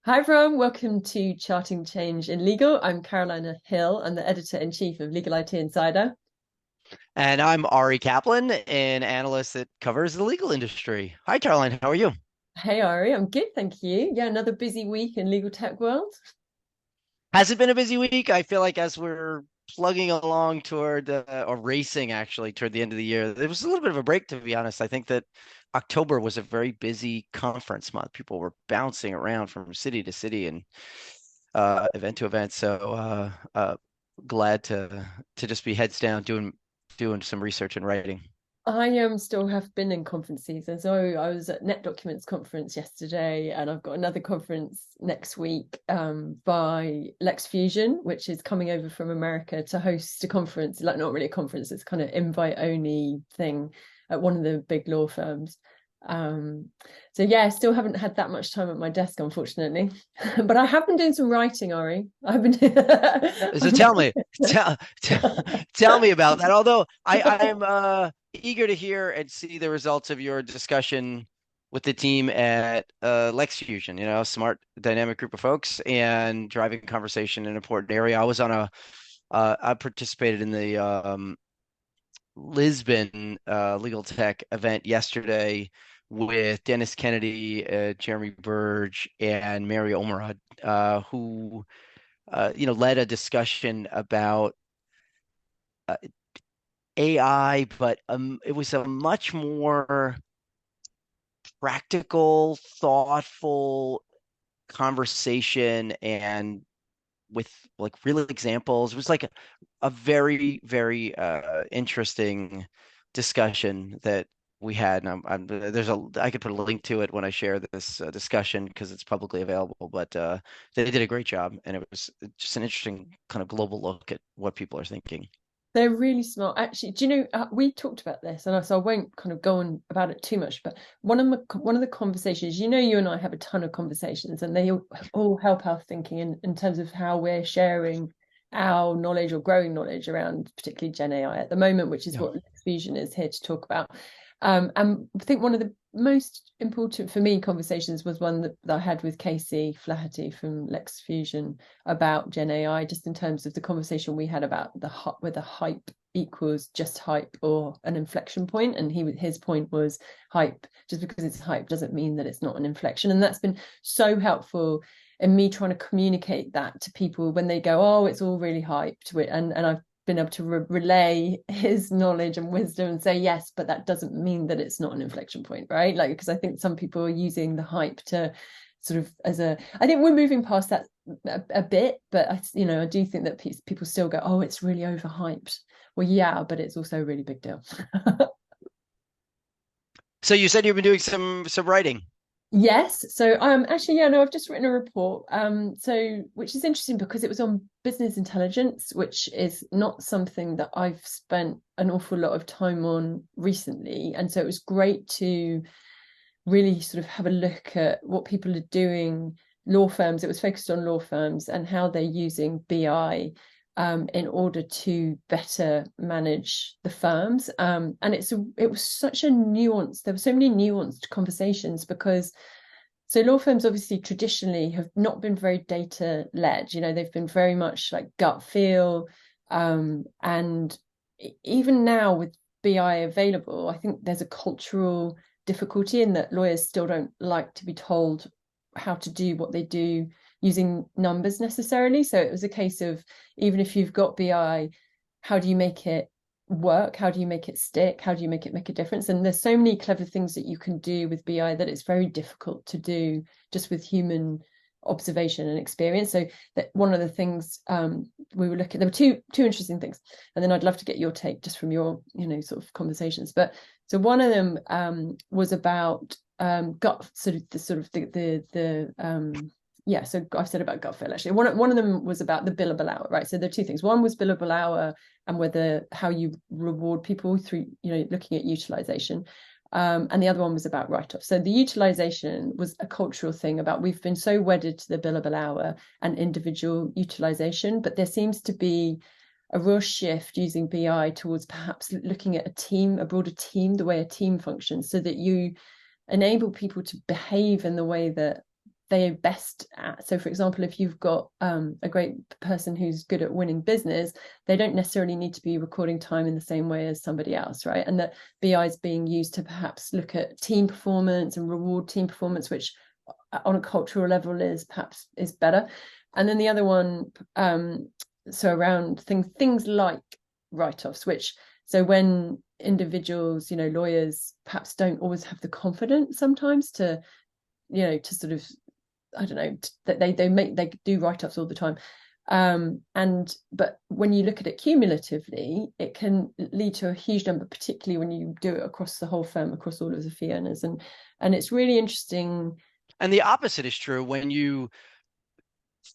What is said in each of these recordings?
Hi everyone, welcome to Charting Change in Legal. I'm Carolina Hill. I'm the editor-in-chief of Legal IT Insider. And I'm Ari Kaplan, an analyst that covers the legal industry. Hi, Caroline. How are you? Hey Ari, I'm good, thank you. Yeah, another busy week in legal tech world. Has it been a busy week? I feel like as we're plugging along toward, or racing actually, toward the end of the year, there was a little bit of a break, to be honest. I think that October was a very busy conference month. People were bouncing around from city to city and event to event. So glad to just be heads down doing some research and writing. I still have been in conference season. So I was at Net Documents conference yesterday, and I've got another conference next week by Lex Fusion, which is coming over from America to host a conference, like not really a conference, it's kind of invite only thing at one of the big law firms. Um, so yeah, I still haven't had that much time at my desk, unfortunately. But I have been doing some writing, Ari. I've been So tell me, tell, tell, tell me about that. Although I'm eager to hear and see the results of your discussion with the team at Lex Fusion. You know, smart, dynamic group of folks and driving conversation in an important area. I participated in the Lisbon legal tech event yesterday with Dennis Kennedy, Jeremy Burge, and Mary Omerad, who led a discussion about uh, AI, but it was a much more practical, thoughtful conversation and with like real examples. It was like a very, very interesting discussion that we had. And I could put a link to it when I share this discussion because it's publicly available. But they did a great job, and it was just an interesting kind of global look at what people are thinking. They're really smart. Actually, do you know, we talked about this, and so I won't kind of go on about it too much, but one of the conversations, you and I have a ton of conversations, and they all help our thinking in terms of how we're sharing our knowledge or growing knowledge around particularly Gen AI at the moment, which is Yeah. what Lex Fusion is here to talk about. And I think one of the most important for me conversations was one that I had with Casey Flaherty from Lex Fusion about Gen AI, just in terms of the conversation we had about whether hype equals just hype or an inflection point. And his point was hype, just because it's hype doesn't mean that it's not an inflection. And that's been so helpful in me trying to communicate that to people when they go, oh, it's all really hyped. And I've been able to relay his knowledge and wisdom and say yes, but that doesn't mean that it's not an inflection point, right? Like, because I think some people are using the hype to sort of I think we're moving past that a bit, but I do think that people still go, oh, it's really overhyped. Well, yeah, but it's also a really big deal. So you said you've been doing some writing. Yes. So actually, yeah, no, I've just written a report. So which is interesting because it was on business intelligence, which is not something that I've spent an awful lot of time on recently. And so it was great to really sort of have a look at what people are doing, law firms. It was focused on law firms and how they're using BI in order to better manage the firms. And it was such a nuanced, there were so many nuanced conversations because so law firms obviously traditionally have not been very data led. They've been very much like gut feel. And even now with BI available, I think there's a cultural difficulty in that lawyers still don't like to be told how to do what they do using numbers necessarily. So it was a case of, even if you've got BI, how do you make it work? How do you make it stick? How do you make it make a difference? And there's so many clever things that you can do with BI that it's very difficult to do just with human observation and experience. So that one of the things we were looking, there were two interesting things, and then I'd love to get your take just from your sort of conversations. But so one of them was about gut, yeah, so I've said about gut feel actually. One of them was about the billable hour, right? So there are two things. One was billable hour and whether how you reward people through, looking at utilization. And the other one was about write-off. So the utilization was a cultural thing about we've been so wedded to the billable hour and individual utilization, but there seems to be a real shift using BI towards perhaps looking at a broader team, the way a team functions, so that you enable people to behave in the way that they are best at. So for example, if you've got a great person who's good at winning business, they don't necessarily need to be recording time in the same way as somebody else, right? And that BI is being used to perhaps look at team performance and reward team performance, which on a cultural level is perhaps is better. And then the other one, so around things like write-offs, which, so when individuals, lawyers perhaps don't always have the confidence sometimes to, to sort of, I don't know, that they do write-offs all the time. But when you look at it cumulatively, it can lead to a huge number, particularly when you do it across the whole firm, across all of the fee earners. And it's really interesting. And the opposite is true when you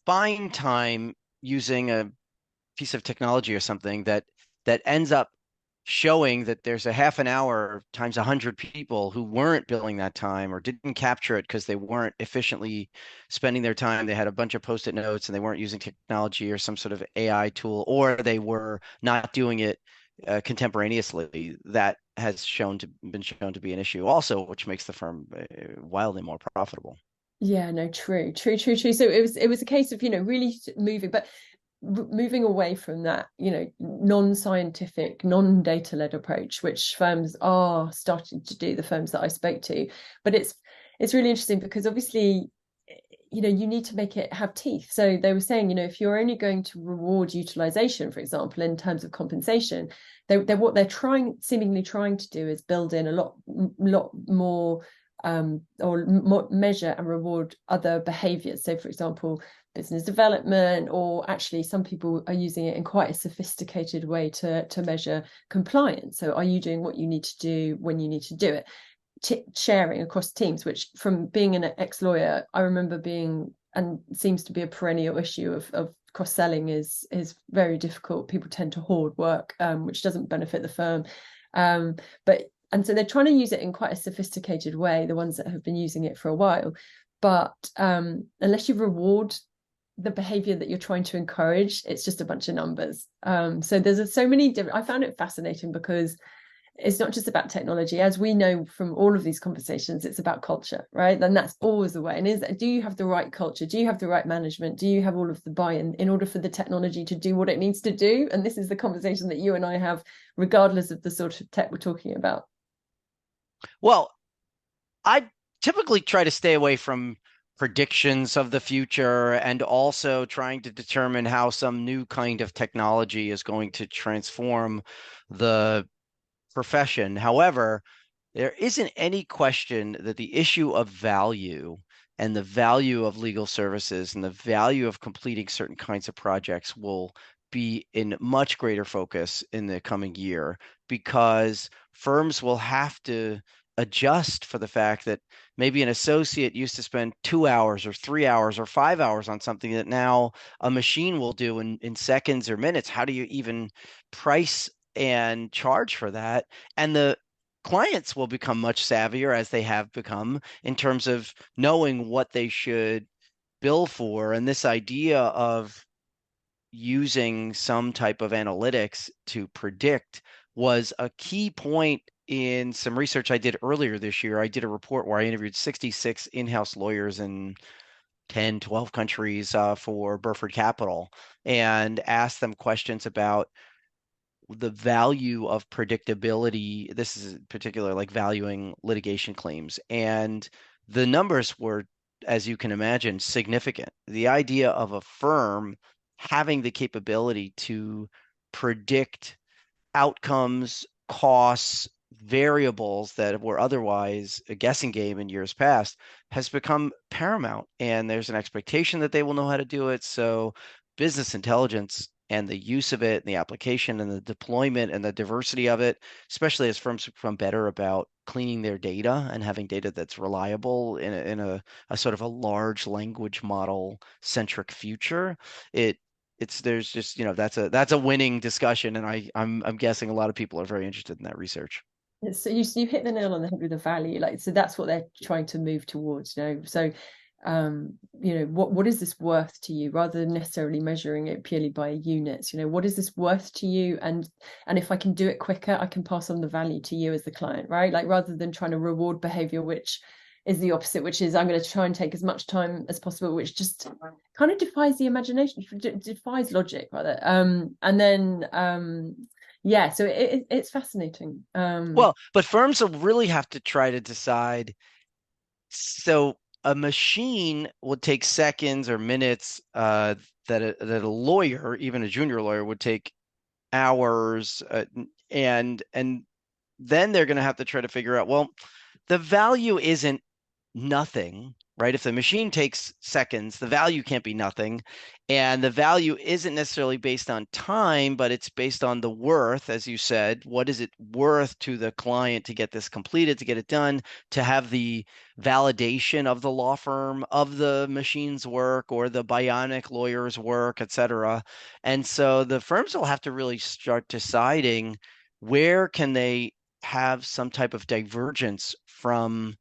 find time using a piece of technology or something that ends up showing that there's a half an hour times 100 people who weren't billing that time or didn't capture it because they weren't efficiently spending their time. They had a bunch of post-it notes and they weren't using technology or some sort of AI tool, or they were not doing it contemporaneously. That has been shown to be an issue also, which makes the firm wildly more profitable. Yeah, no, true. So it was a case of, really moving, but moving away from that, non-scientific, non-data led approach, which firms are starting to do, the firms that I spoke to. But it's really interesting because obviously, you need to make it have teeth. So they were saying, if you're only going to reward utilization, for example, in terms of compensation, what they're seemingly trying to do is build in a lot more or measure and reward other behaviors. So for example, business development, or actually some people are using it in quite a sophisticated way to measure compliance. So are you doing what you need to do when you need to do it? Sharing across teams, which from being an ex-lawyer, I remember being, and seems to be a perennial issue of cross-selling is very difficult. People tend to hoard work, which doesn't benefit the firm. But and so they're trying to use it in quite a sophisticated way, the ones that have been using it for a while. But unless you reward the behavior that you're trying to encourage, it's just a bunch of numbers. So there's so many different, I found it fascinating because it's not just about technology. As we know from all of these conversations, it's about culture, right? And that's always the way. And do you have the right culture? Do you have the right management? Do you have all of the buy-in in order for the technology to do what it needs to do? And this is the conversation that you and I have, regardless of the sort of tech we're talking about. Well, I typically try to stay away from predictions of the future and also trying to determine how some new kind of technology is going to transform the profession. However, there isn't any question that the issue of value and the value of legal services and the value of completing certain kinds of projects will be in much greater focus in the coming year because firms will have to adjust for the fact that maybe an associate used to spend 2 hours or 3 hours or 5 hours on something that now a machine will do in seconds or minutes. How do you even price and charge for that? And the clients will become much savvier as they have become in terms of knowing what they should bill for. And this idea of using some type of analytics to predict was a key point in some research I did earlier this year. I did a report where I interviewed 66 in-house lawyers in 10, 12 countries for Burford Capital and asked them questions about the value of predictability. This is in particular like valuing litigation claims. And the numbers were, as you can imagine, significant. The idea of a firm having the capability to predict outcomes, costs, variables that were otherwise a guessing game in years past has become paramount. And there's an expectation that they will know how to do it. So business intelligence and the use of it and the application and the deployment and the diversity of it, especially as firms become better about cleaning their data and having data that's reliable in a sort of a large language model centric future, there's just, that's a winning discussion, and I'm guessing a lot of people are very interested in that research. So you hit the nail on the head with the value, like, so that's what they're trying to move towards, so what is this worth to you, rather than necessarily measuring it purely by units. What is this worth to you, and if I can do it quicker, I can pass on the value to you as the client, right? Like, rather than trying to reward behavior which is the opposite, which is I'm going to try and take as much time as possible, which just kind of defies the imagination, defies logic rather. And then yeah, so it's fascinating. Well, but firms will really have to try to decide. So a machine would take seconds or minutes that a lawyer, even a junior lawyer, would take hours, and then they're going to have to try to figure out, well, the value isn't nothing, right? If the machine takes seconds, the value can't be nothing. And the value isn't necessarily based on time, but it's based on the worth, as you said. What is it worth to the client to get this completed, to get it done, to have the validation of the law firm, of the machine's work or the bionic lawyer's work, et cetera. And so the firms will have to really start deciding where can they have some type of divergence from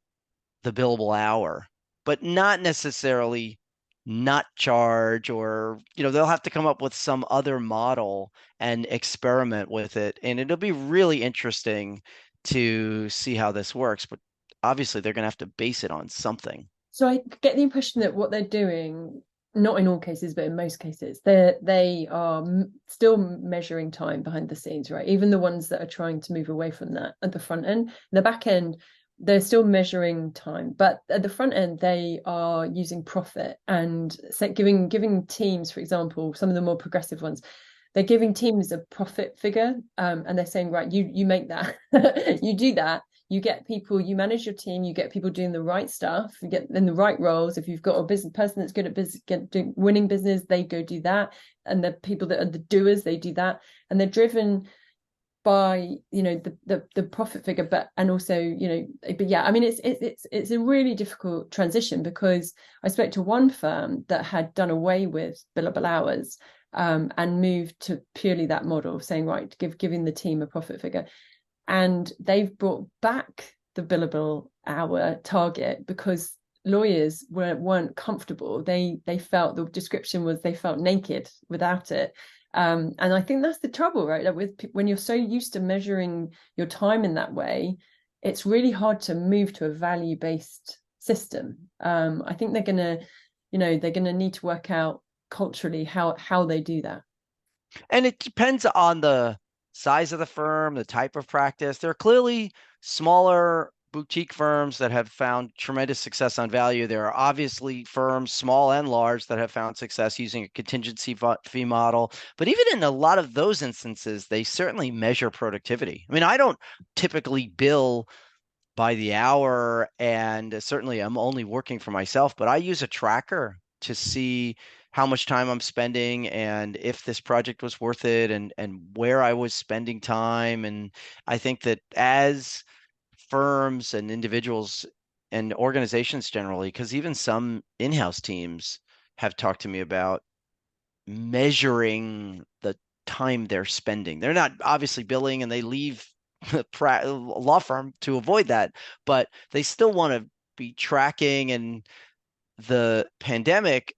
the billable hour, but not necessarily not charge, or they'll have to come up with some other model and experiment with it. And it'll be really interesting to see how this works. But obviously, they're going to have to base it on something. So I get the impression that what they're doing, not in all cases, but in most cases, they are still measuring time behind the scenes, right? Even the ones that are trying to move away from that at the front end, the back end, they're still measuring time, but at the front end, they are using profit and giving teams, for example, some of the more progressive ones. They're giving teams a profit figure, and they're saying, right, you make that, you do that, you get people, you manage your team, you get people doing the right stuff, you get in the right roles. If you've got a business person that's good at business, winning business, they go do that. And the people that are the doers, they do that. And they're driven by the profit figure, but and also but yeah, I mean it's a really difficult transition, because I spoke to one firm that had done away with billable hours, and moved to purely that model, saying, right, giving the team a profit figure, and they've brought back the billable hour target because lawyers weren't comfortable. They felt the description was they felt naked without it. And I think that's the trouble, right? Like when you're so used to measuring your time in that way, it's really hard to move to a value-based system. I think they're gonna need to work out culturally how they do that. And it depends on the size of the firm, the type of practice. There are clearly smaller boutique firms that have found tremendous success on value. There are obviously firms, small and large, that have found success using a contingency fee model. But even in a lot of those instances, they certainly measure productivity. I mean, I don't typically bill by the hour, and certainly I'm only working for myself, but I use a tracker to see how much time I'm spending and if this project was worth it, and where I was spending time. And I think that as firms and individuals and organizations generally, because even some in-house teams have talked to me about measuring the time they're spending. They're not obviously billing, and they leave the law firm to avoid that, but they still want to be tracking. And the pandemic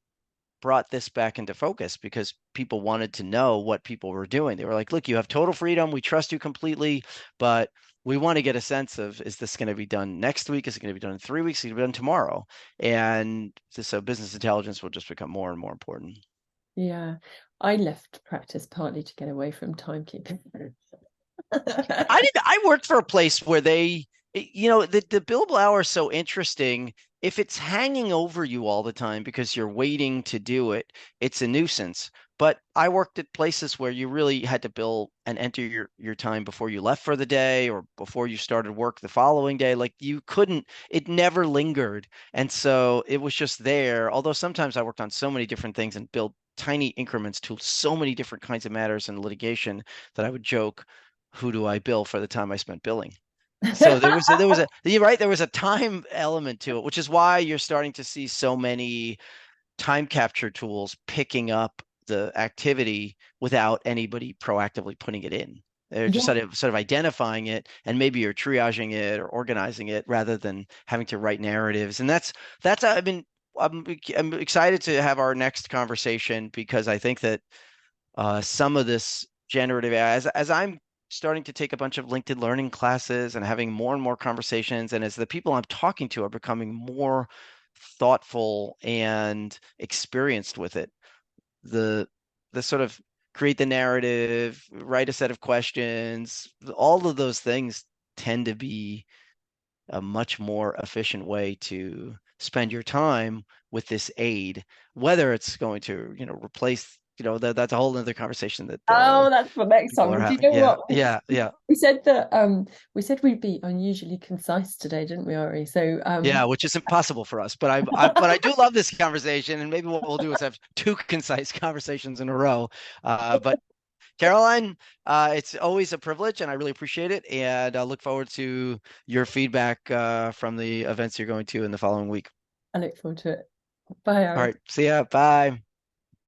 brought this back into focus because people wanted to know what people were doing. They were like, look, you have total freedom. We trust you completely, but we want to get a sense of, is this going to be done next week? Is it going to be done in 3 weeks? Is it going to be done tomorrow? And so business intelligence will just become more and more important. Yeah, I left practice partly to get away from timekeeping. I worked for a place where the billable hour is so interesting. If it's hanging over you all the time because you're waiting to do it, it's a nuisance. But I worked at places where you really had to bill and enter your time before you left for the day or before you started work the following day. Like you couldn't, it never lingered. And so it was just there. Although sometimes I worked on so many different things and built tiny increments to so many different kinds of matters in litigation that I would joke, who do I bill for the time I spent billing? So you're right, there was a time element to it, which is why you're starting to see so many time capture tools picking up the activity without anybody proactively putting it in. They're just Yeah, sort of identifying it, and maybe you're triaging it or organizing it rather than having to write narratives. And that's I mean I'm excited to have our next conversation, because I think that some of this generative AI, as I'm starting to take a bunch of LinkedIn learning classes and having more and more conversations. And as the people I'm talking to are becoming more thoughtful and experienced with it, the sort of create the narrative, write a set of questions, all of those things tend to be a much more efficient way to spend your time with this aid, whether it's going to, replace, that's a whole other conversation that Oh, that's for next people time. are But do you having. know Yeah, what? yeah, yeah. We said that we said we'd be unusually concise today, didn't we, Ari? So Yeah, which is impossible for us, but I do love this conversation, and maybe what we'll do is have two concise conversations in a row. But Caroline, it's always a privilege, and I really appreciate it. And I look forward to your feedback from the events you're going to in the following week. I look forward to it. Bye, All Ari. right, see ya. Bye.